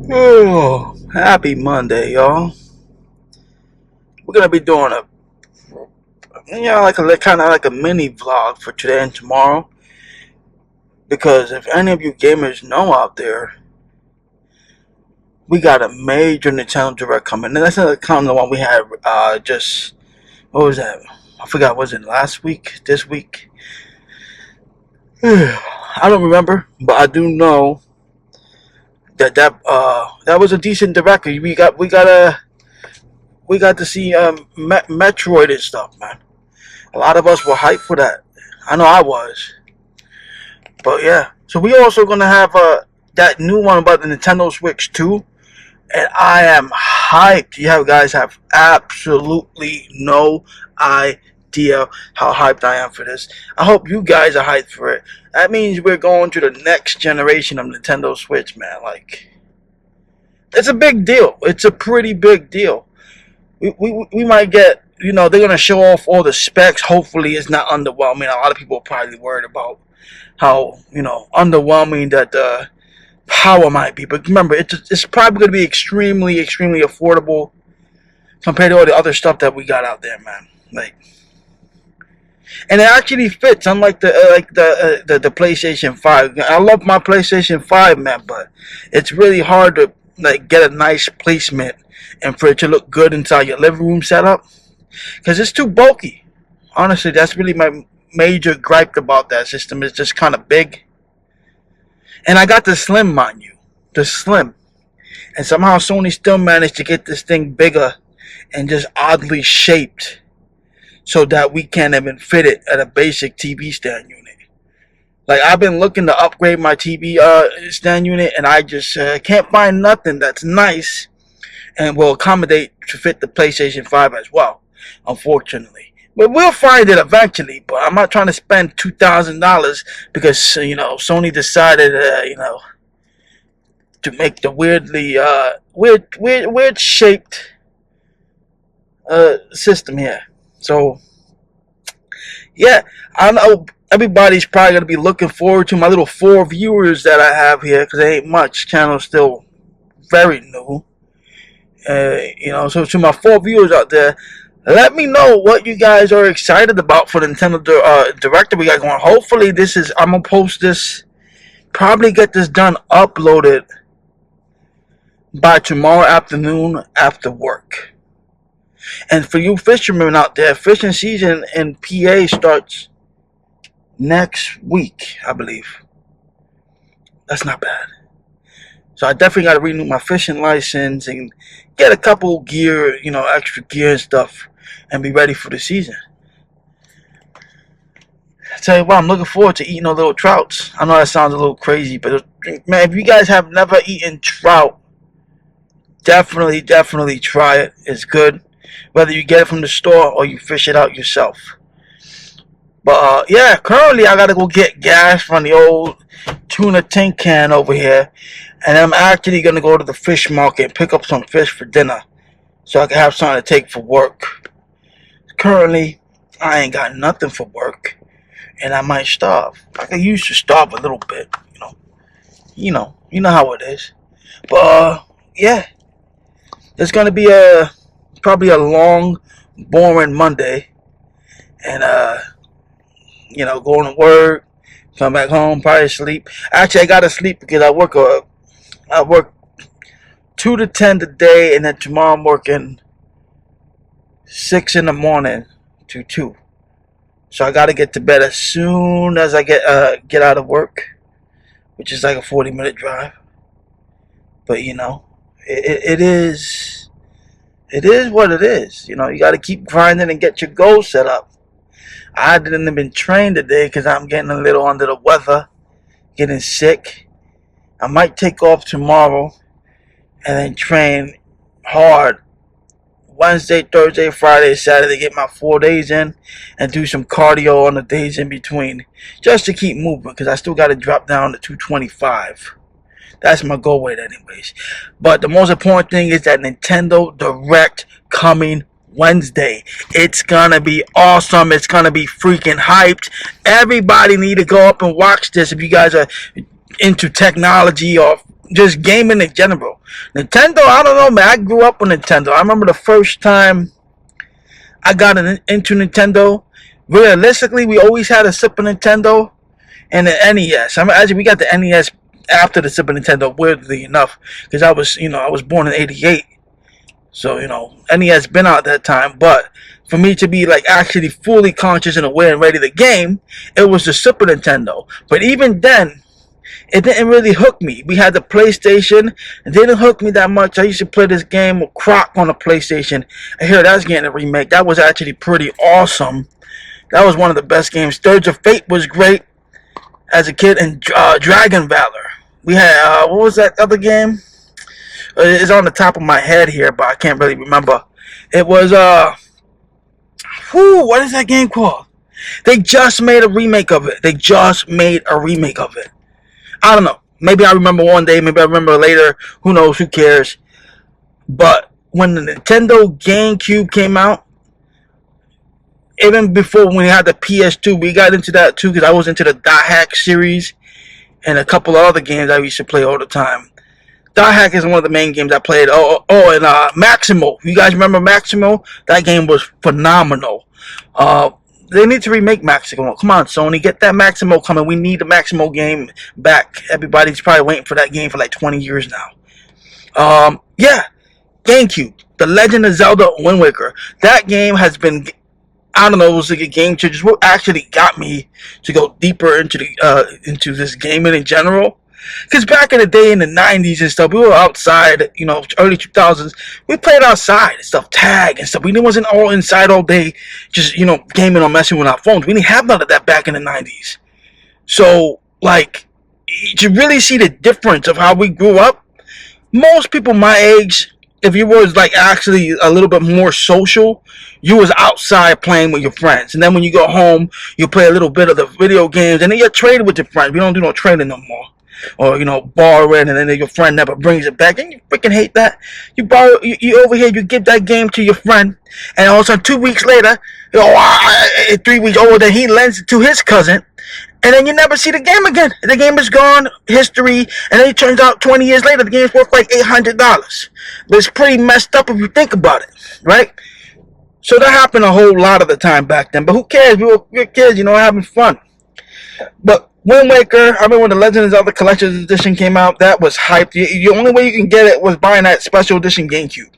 Oh, happy Monday, y'all. We're gonna be doing like kind of like a mini vlog for today and tomorrow. Because if any of you gamers know out there, we got a major Nintendo Direct coming. And that's not counting the one we had. Just what was that? I forgot. Was it last week? This week? I don't remember, but I do know that was a decent Direct. We got to see Metroid and stuff, man. A lot of us were hyped for that. I know I was. But yeah. So we also gonna have that new one about the Nintendo Switch 2. And I am hyped. You guys have absolutely no idea how hyped I am for this. I hope you guys are hyped for it. That means we're going to the next generation of Nintendo Switch, man. Like, it's a big deal. It's a pretty big deal. We might get, they're going to show off all the specs. Hopefully it's not underwhelming. A lot of people are probably worried about how, underwhelming that the power might be. But remember, it's probably going to be extremely, extremely affordable compared to all the other stuff that we got out there, man. Like, and it actually fits, unlike the PlayStation 5. I love my PlayStation 5, man, but it's really hard to get a nice placement and for it to look good inside your living room setup, because it's too bulky. Honestly, that's really my major gripe about that system. It's just kind of big. And I got the Slim, mind you. The Slim. And somehow Sony still managed to get this thing bigger and just oddly shaped so that we can't even fit it at a basic TV stand unit. Like, I've been looking to upgrade my TV stand unit, and I just can't find nothing that's nice and will accommodate to fit the PlayStation 5 as well, unfortunately. But we'll find it eventually. But I'm not trying to spend $2,000 because Sony decided to make the weird shaped system here. So yeah, I know everybody's probably gonna be looking forward to my little 4 viewers that I have here, because there ain't much. Channel's still very new. So to my 4 viewers out there, let me know what you guys are excited about for the Nintendo Direct we got going. Hopefully I'm going to post this, probably get this done, uploaded by tomorrow afternoon after work. And for you fishermen out there, fishing season in PA starts next week, I believe. That's not bad. So I definitely got to renew my fishing license and get a couple gear, extra gear and stuff, and be ready for the season. I tell you what, I'm looking forward to eating those little trouts. I know that sounds a little crazy, but man, if you guys have never eaten trout, definitely try it. It's good, whether you get it from the store or you fish it out yourself. But yeah, currently I gotta go get gas from the old tuna tin can over here, and I'm actually gonna go to the fish market and pick up some fish for dinner, so I can have something to take for work. Currently, I ain't got nothing for work, and I might starve. I could use to starve a little bit, you know how it is. But yeah, it's gonna be probably a long, boring Monday, and going to work, come back home, probably sleep. Actually, I gotta sleep because I work 2 to 10 today, and then tomorrow I'm working 6 in the morning to 2. So I gotta get to bed as soon as I get out of work, which is like a 40-minute drive. But it is what it is. You gotta keep grinding and get your goals set up. I didn't even train today because I'm getting a little under the weather, getting sick. I might take off tomorrow and then train hard Wednesday, Thursday, Friday, Saturday, get my 4 days in, and do some cardio on the days in between, just to keep moving, because I still got to drop down to 225. That's my goal weight anyways. But the most important thing is that Nintendo Direct coming Wednesday. It's gonna be awesome. It's gonna be freaking hyped. Everybody need to go up and watch this if you guys are into technology or just gaming in general. Nintendo, I don't know, man. I grew up with Nintendo. I remember the first time I got into Nintendo. Realistically, we always had a Super Nintendo and the NES. I mean, actually, we got the NES after the Super Nintendo, weirdly enough, because I was born in '88. So, NES been out that time, but for me to be like actually fully conscious and aware and ready to game, it was the Super Nintendo. But even then, it didn't really hook me. We had the PlayStation. It didn't hook me that much. I used to play this game with Croc on the PlayStation. I hear that's getting a remake. That was actually pretty awesome. That was one of the best games. Thirds of Fate was great as a kid, and Dragon Valor. We had, what was that other game? It's on the top of my head here, but I can't really remember. It was, what is that game called? They just made a remake of it. I don't know. Maybe I remember one day. Maybe I remember later. Who knows? Who cares? But when the Nintendo GameCube came out, even before when we had the PS2, we got into that too because I was into the Dot Hack series and a couple of other games I used to play all the time. Dot Hack is one of the main games I played. And Maximo. You guys remember Maximo? That game was phenomenal. They need to remake Maximo. Come on, Sony. Get that Maximo coming. We need the Maximo game back. Everybody's probably waiting for that game for like 20 years now. Yeah. GameCube. The Legend of Zelda Wind Waker. That game has been, I don't know, it was like a game changer. What actually got me to go deeper into this gaming in general. Because back in the day, in the 90s and stuff, we were outside, early 2000s. We played outside and stuff, tag and stuff. We wasn't all inside all day, just, gaming or messing with our phones. We didn't have none of that back in the 90s. So, like, to really see the difference of how we grew up, most people my age, if you was, like, actually a little bit more social, you was outside playing with your friends. And then when you go home, you play a little bit of the video games, and then you trade with your friends. We don't do no trading no more. Or, borrow it, and then your friend never brings it back. And you freaking hate that. You borrow, you over here, you give that game to your friend, and all of a sudden 2 weeks later, 3 weeks older, then he lends it to his cousin, and then you never see the game again. The game is gone, history, and then it turns out 20 years later, the game's worth like $800. But it's pretty messed up if you think about it, right? So that happened a whole lot of the time back then. But who cares? We were kids, having fun. But Wind Waker, I remember when the Legend of Zelda Collector's Edition came out, that was hyped. The only way you can get it was buying that special edition GameCube.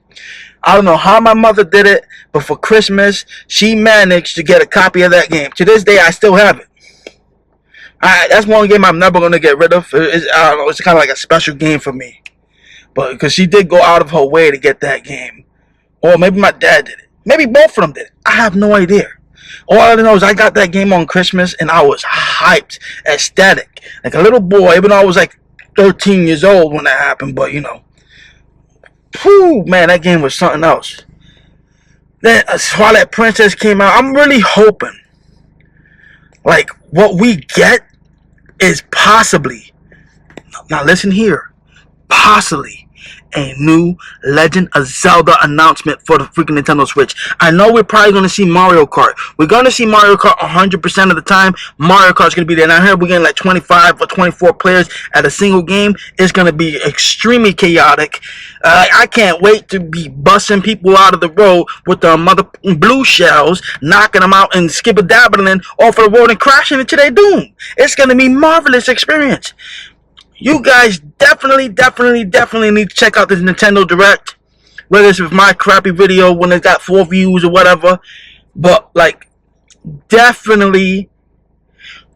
I don't know how my mother did it, but for Christmas, she managed to get a copy of that game. To this day, I still have it. That's one game I'm never going to get rid of. I don't know, it's kind of like a special game for me. But because she did go out of her way to get that game. Or maybe my dad did it. Maybe both of them did it. I have no idea. All I know is I got that game on Christmas and I was hyped, ecstatic, like a little boy, even though I was like 13 years old when that happened, but man, that game was something else. Then Twilight Princess came out. I'm really hoping, like, what we get is possibly, now listen here, possibly a new Legend of Zelda announcement for the freaking Nintendo Switch. I know we're probably going to see Mario Kart. We're going to see Mario Kart 100% of the time. Mario Kart's going to be there. Now here we're getting like 25 or 24 players at a single game. It's going to be extremely chaotic. I can't wait to be busting people out of the road with the mother blue shells, knocking them out and skip-a-dabbling off of the road and crashing into their doom. It's going to be a marvelous experience. You guys definitely need to check out this Nintendo Direct. Whether it's with my crappy video when it got 4 views or whatever. But, like, definitely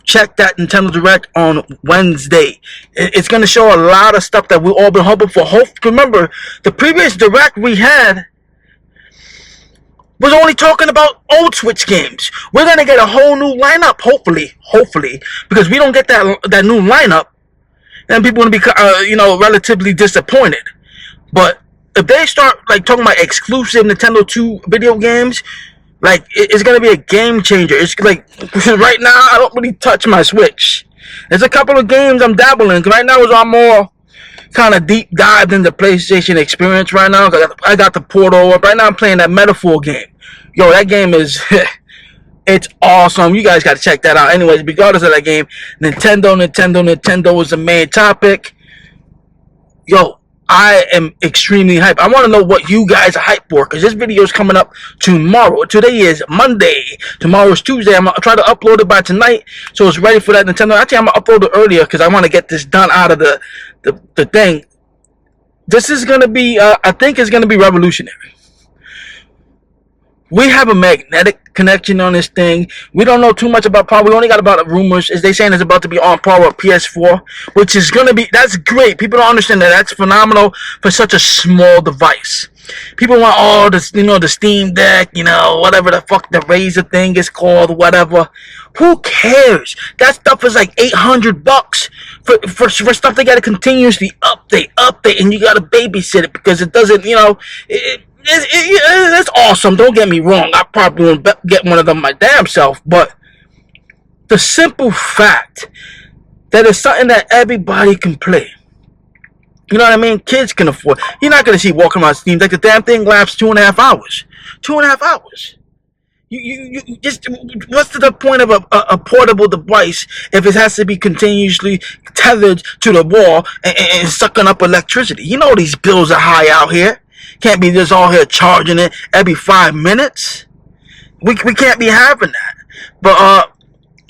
check that Nintendo Direct on Wednesday. It's going to show a lot of stuff that we've all been hoping for. Remember, the previous Direct we had was only talking about old Switch games. We're going to get a whole new lineup, hopefully. Because we don't get that new lineup. And people going to be, relatively disappointed. But if they start, like, talking about exclusive Nintendo 2 video games, like, it's going to be a game changer. It's like, right now, I don't really touch my Switch. There's a couple of games I'm dabbling. Right now, I'm more kind of deep dived into PlayStation experience right now. I got the Portal up. Right now, I'm playing that Metaphor game. Yo, that game is... It's awesome. You guys got to check that out. Anyways, regardless of that game, Nintendo is the main topic. yo, I am extremely hyped. I want to know what you guys are hyped for, because this video is coming up tomorrow. Today is Monday. Tomorrow is Tuesday. I'm going to try to upload it by tonight, so it's ready for that Nintendo. I think I'm going to upload it earlier, because I want to get this done out of the thing. This is going to be, I think it's going to be revolutionary. We have a magnetic connection on this thing. We don't know too much about power. We only got about rumors. Is they saying it's about to be on par with PS4, which is gonna be, that's great. People don't understand that. That's phenomenal for such a small device. People want all this, the Steam Deck, whatever the fuck the Razer thing is called, whatever. Who cares? That stuff is like $800 for stuff they gotta continuously update, and you gotta babysit it because it doesn't, it's awesome, don't get me wrong. I probably won't get one of them my damn self, but the simple fact that it's something that everybody can play, you know what I mean? Kids can afford. You're not going to see walking around Steam Deck. The damn thing lasts 2.5 hours. 2.5 hours. You just, what's the point of a portable device if it has to be continuously tethered to the wall and sucking up electricity? You know these bills are high out here. Can't be just all here charging it every 5 minutes. We can't be having that. But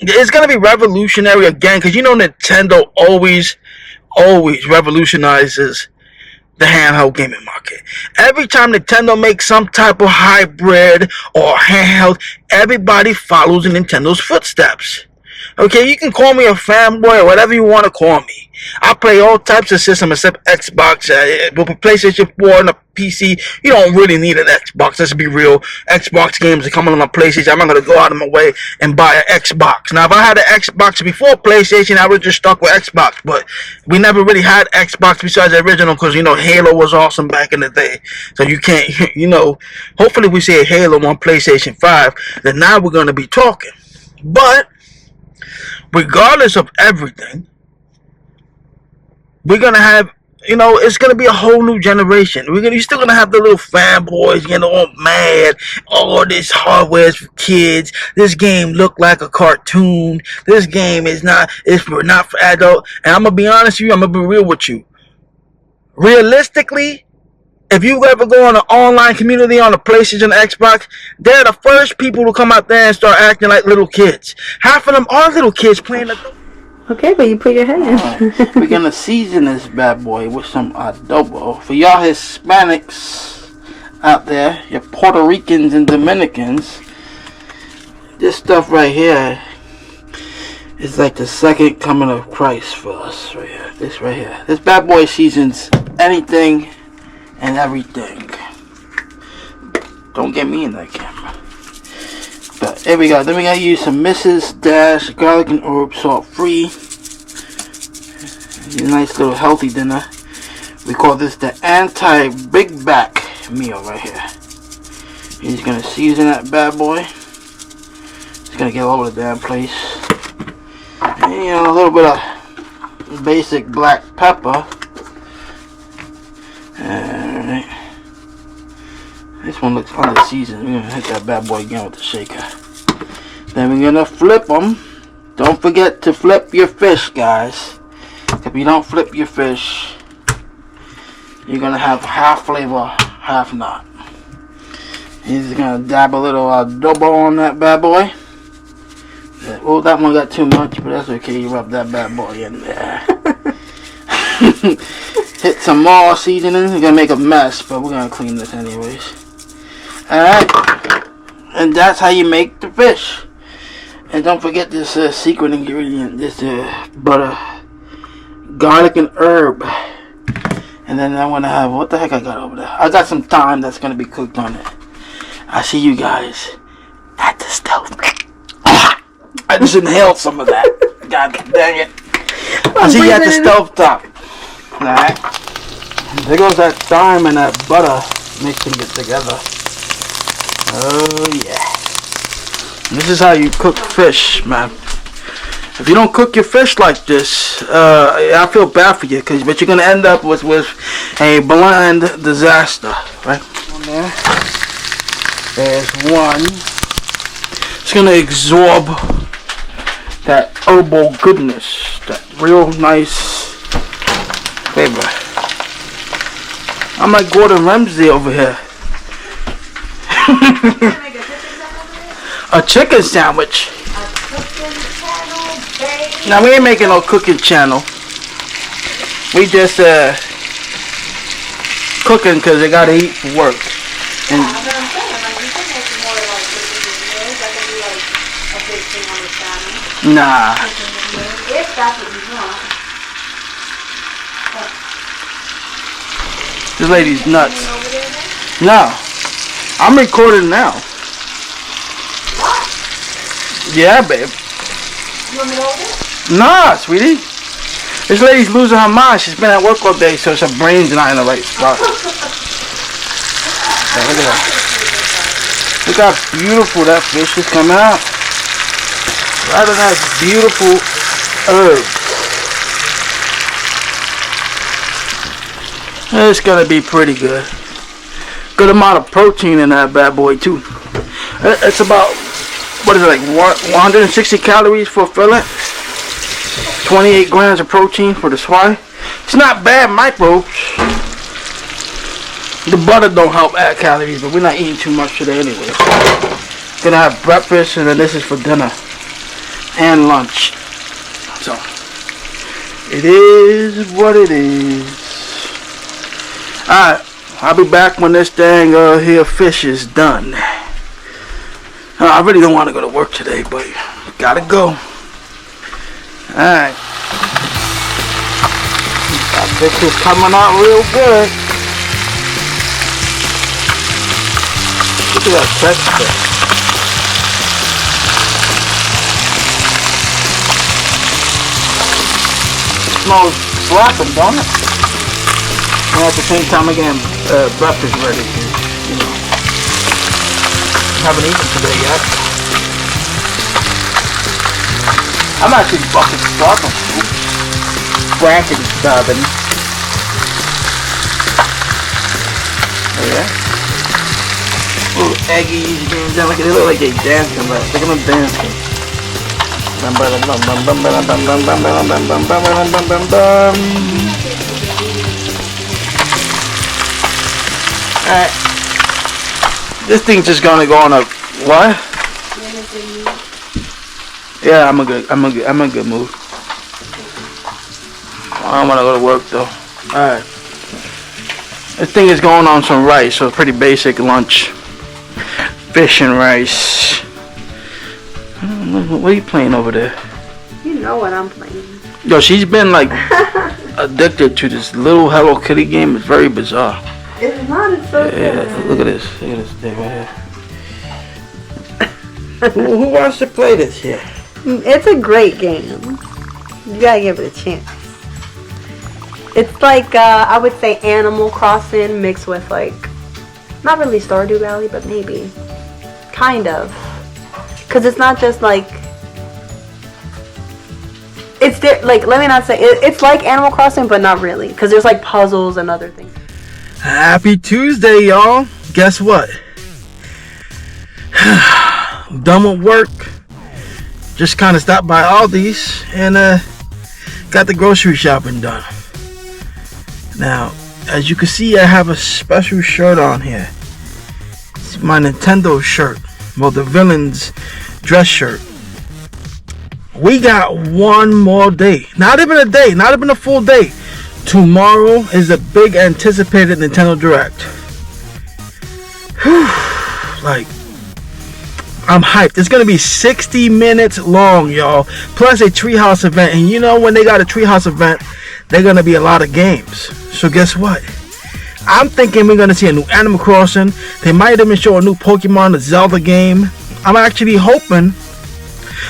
it's gonna be revolutionary again, because Nintendo always revolutionizes the handheld gaming market. Every time Nintendo makes some type of hybrid or handheld, everybody follows in Nintendo's footsteps. Okay, you can call me a fanboy or whatever you want to call me. I play all types of systems except Xbox. With a PlayStation 4 and a PC, you don't really need an Xbox. Let's be real. Xbox games are coming on a PlayStation. I'm not going to go out of my way and buy an Xbox. Now, if I had an Xbox before PlayStation, I would just stuck with Xbox. But we never really had Xbox besides the original because, Halo was awesome back in the day. So you can't, hopefully we see a Halo on PlayStation 5. Then now we're going to be talking. But regardless of everything, we're going to have, it's going to be a whole new generation. You're still going to have the little fanboys getting all mad. Oh, this hardware is for kids. This game look like a cartoon. This game is not for adult. And I'm going to be honest with you. I'm going to be real with you. Realistically, if you ever go on an online community on the PlayStation or Xbox, they're the first people to come out there and start acting like little kids. Half of them are little kids playing the... Okay, but you put your hand in. We're going to season this bad boy with some adobo. For y'all Hispanics out there, your Puerto Ricans and Dominicans, this stuff right here is like the second coming of Christ for us right here. This right here. This bad boy seasons anything and everything. Don't get me in that camera. But here we go. Then we gotta use some Mrs. Dash garlic and herb, salt free. A nice little healthy dinner. We call this the anti-big back meal right here. He's gonna season that bad boy. It's gonna get all over the damn place. And a little bit of basic black pepper. Alright. This one looks under seasoned. We're gonna hit that bad boy again with the shaker. Then we're gonna flip them. Don't forget to flip your fish, guys. If you don't flip your fish, you're gonna have half flavor, half not. He's gonna dab a little adobo on that bad boy. Well, that one got too much, but that's okay. You rub that bad boy in there. Hit some more seasoning. We're gonna make a mess, but we're gonna clean this anyways. Alright, and that's how you make the fish. And don't forget this secret ingredient, this butter, garlic and herb. And then I'm gonna have, what the heck I got over there? I got some thyme that's gonna be cooked on it. I see you guys at the stove. I just inhaled some of that. God dang it. I see you at the stove top. Alright. There goes that thyme and that butter mixing it together. Oh yeah. This is how you cook fish, man. If you don't cook your fish like this, I feel bad for you, but you're gonna end up with a bland disaster, right? On there. There's one. It's gonna absorb that herbal goodness, that real nice flavor. I'm like Gordon Ramsay over here. A chicken sandwich. Now we ain't making no cooking channel. We just cooking because they gotta eat for work. And nah. If that's what you want. This lady's nuts. No. I'm recording now. What? Yeah, babe. You want me to hold it? Nah, sweetie. This lady's losing her mind. She's been at work all day, so her brain's not in the right spot. Yeah, look at that. Look how beautiful that fish is coming out. Right on that beautiful herb. It's gonna be pretty good. Good amount of protein in that bad boy too. It's about, what is it, like 160 calories for a fillet? 28 grams of protein for the swai. It's not bad microbes. The butter don't help add calories, but we're not eating too much today anyway. Gonna have breakfast and then this is for dinner and lunch. So it is what it is. Alright, I'll be back when this dang here fish is done. I really don't want to go to work today, but gotta go. Alright. That fish is coming out real good. Look at that texture. It smells slapping, don't it? And at the same time, again, breakfast ready. You know, haven't eaten today yet. I'm actually fucking starving. Frantic starving. Oh yeah. Little eggies getting down like they look like they dancing, but look at them dancing. Alright. This thing's just gonna go on a what? Yeah, I'm a good mood. I don't wanna go to work though. Alright. This thing is going on some rice, so pretty basic lunch. Fish and rice. What are you playing over there? You know what I'm playing. Yo, she's been like addicted to this little Hello Kitty game. It's very bizarre. It's not, it's so good. Yeah, look at this thing right here. who wants to play this here? It's a great game. You gotta give it a chance. It's like, I would say Animal Crossing mixed with like, not really Stardew Valley, but maybe. Kind of. Because it's not just like, it's like, let me not say, it's like Animal Crossing, but not really. Because there's like puzzles and other things. Happy Tuesday, y'all. Guess what? Done with work. Just kind of stopped by Aldi's and got the grocery shopping done. Now, as you can see, I have a special shirt on here. It's my Nintendo shirt. Well, the villain's dress shirt. We got one more day. Not even a day. Not even a full day. Tomorrow is the big anticipated Nintendo Direct. Whew. Like, I'm hyped. It's gonna be 60 minutes long, y'all. Plus a treehouse event. And you know when they got a treehouse event, they're gonna be a lot of games. So guess what? I'm thinking we're gonna see a new Animal Crossing. They might even show a new Pokemon, a Zelda game. I'm actually hoping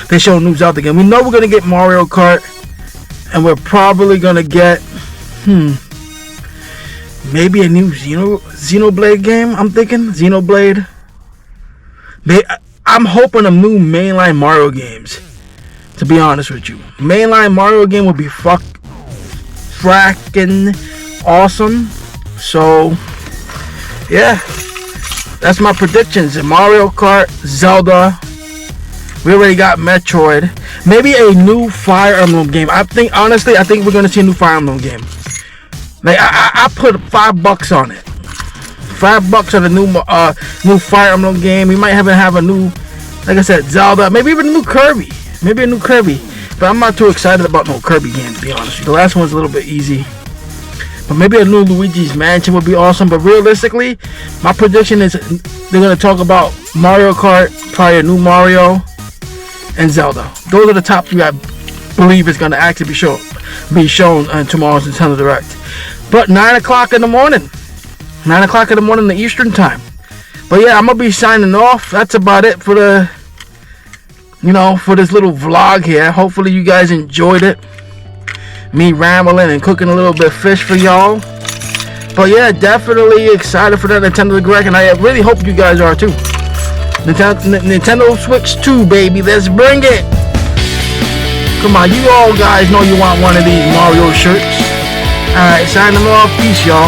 they show a new Zelda game. We know we're gonna get Mario Kart, and we're probably gonna get maybe a new Xenoblade game. I'm thinking Xenoblade. I'm hoping a new mainline Mario games. To be honest with you, mainline Mario game would be fracking awesome. So yeah, that's my predictions. Mario Kart, Zelda. We already got Metroid. Maybe a new Fire Emblem game. I think we're gonna see a new Fire Emblem game. Like I put $5 on it. $5 on the new Fire Emblem game. We might have a new, like I said, Zelda. Maybe even a new Kirby. Maybe a new Kirby. But I'm not too excited about no Kirby game, to be honest with you. The last one's a little bit easy. But maybe a new Luigi's Mansion would be awesome. But realistically, my prediction is they're going to talk about Mario Kart, probably a new Mario, and Zelda. Those are the top 3 I believe is going to actually be shown on tomorrow's Nintendo Direct. But 9 o'clock in the morning. 9 o'clock in the morning, the Eastern time. But yeah, I'm going to be signing off. That's about it for the, for this little vlog here. Hopefully you guys enjoyed it. Me rambling and cooking a little bit of fish for y'all. But yeah, definitely excited for that Nintendo Direct, and I really hope you guys are too. Nintendo Switch 2, baby, let's bring it. Come on, you all guys know you want one of these Mario shirts. Alright, signing off. Peace, y'all.